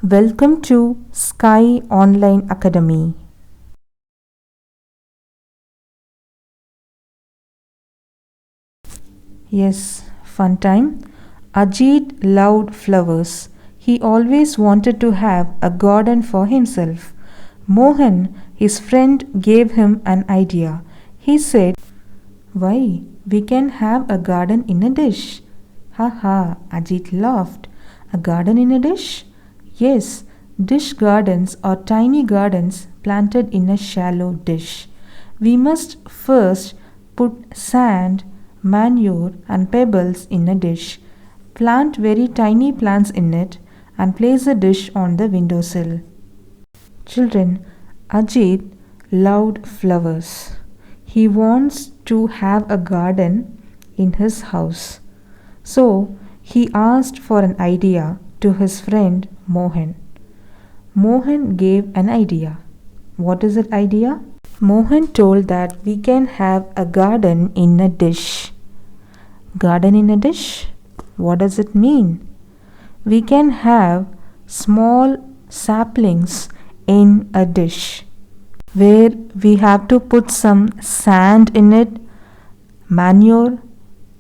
Welcome to Sky Online Academy. Yes, fun time. Ajit loved flowers. He always wanted to have a garden for himself. Mohan, his friend, gave him an idea. He said, "Why, we can have a garden in a dish." Ha ha, Ajit laughed. A garden in a dish? Yes, dish gardens are tiny gardens planted in a shallow dish. We must first put sand, manure, and pebbles in a dish. Plant very tiny plants in it and place the dish on the windowsill. Children, Ajit loved flowers. He wants to have a garden in his house. So he asked for an idea to his friend Mohan. Mohan gave an idea. What is that idea? Mohan told that we can have a garden in a dish. Garden in a dish? What does it mean? We can have small saplings in a dish where we have to put some sand in it, manure.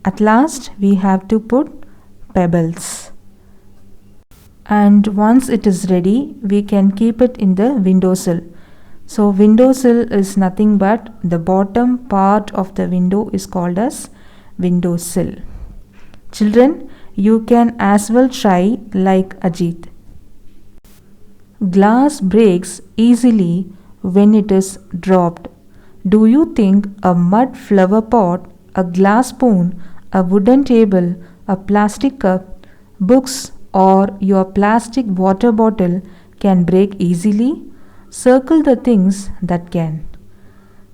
At last, we have to put pebbles. And once it is ready, we can keep it in the windowsill. So windowsill is nothing but the bottom part of the window is called as windowsill. Children, you can as well try like Ajit. Glass breaks easily when it is dropped. Do you think a mud flower pot, a glass spoon, a wooden table, a plastic cup, books, or your plastic water bottle can break easily? Circle the things that can.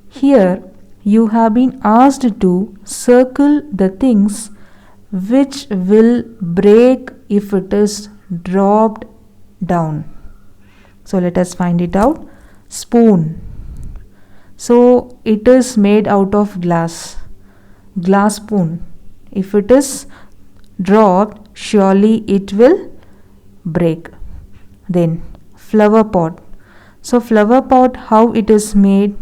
Here, you have been asked to circle the things which will break if it is dropped down. So let us find it out. Spoon. So it is made out of glass. Glass spoon. If it is dropped, surely it will break. Then flower pot. So flower pot, how it is made?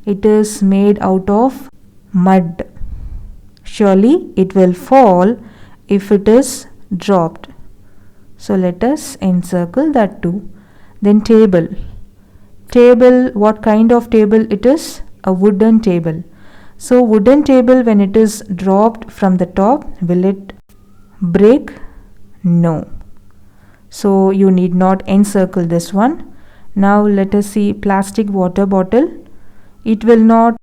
It is made out of mud. Surely it will fall if it is dropped. So let us encircle that too. Then table. Table, what kind of table it is? A wooden table. So wooden table, when it is dropped from the top, will it break? No. So you need not encircle this one. Now let us see plastic water bottle. It will not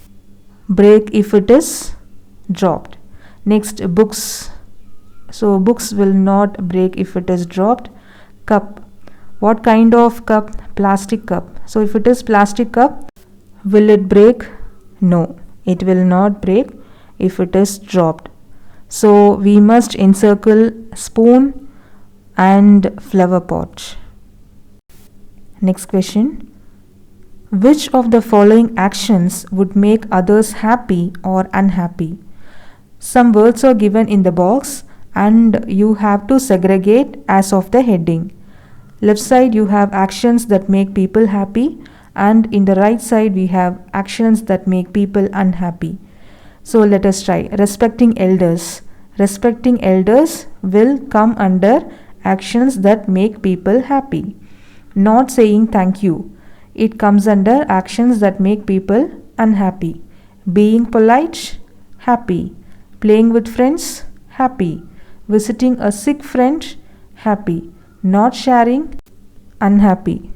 break if it is dropped. Next, books. So books will not break if it is dropped. Cup. What kind of cup? Plastic cup. So if it is plastic cup, will it break? No, it will not break if it is dropped. So we must encircle spoon and flower pot. Next question. Which of the following actions would make others happy or unhappy? Some words are given in the box and you have to segregate as of the heading. Left side you have actions that make people happy and in the right side we have actions that make people unhappy. So let us try. Respecting elders. Respecting elders will come under actions that make people happy. Not saying thank you. It comes under actions that make people unhappy. Being polite, happy. Playing with friends, happy. Visiting a sick friend, happy. Not sharing, unhappy.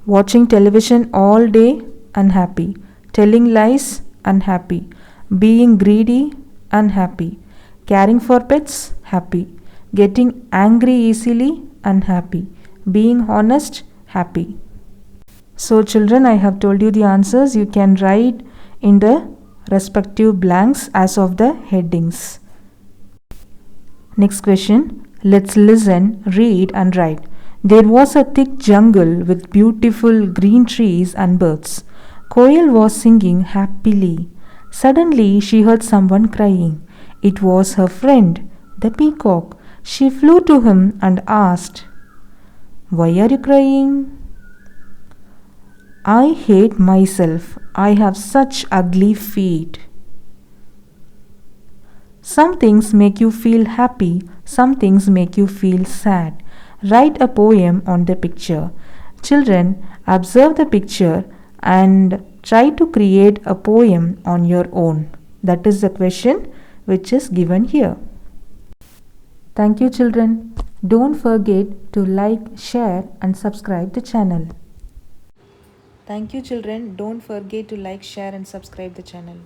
Watching television all day, unhappy. Telling lies, unhappy. Being greedy, unhappy. Caring for pets, happy. Getting angry easily, unhappy. Being honest, happy. So children, I have told you the answers. You can write in the respective blanks as of the headings. Next question. Let's listen, read and write. There was a thick jungle with beautiful green trees and birds. Koel was singing happily. Suddenly she heard someone crying. It was her friend, the peacock. She flew to him and asked, Why are you crying? I hate myself. I have such ugly feet. Some things make you feel happy, some things make you feel sad. Write a poem on the picture. Children, observe the picture and try to create a poem on your own. That is the question which is given here. Thank you, children. Don't forget to like, share, and subscribe the channel. Thank you, children. Don't forget to like, share, and subscribe the channel.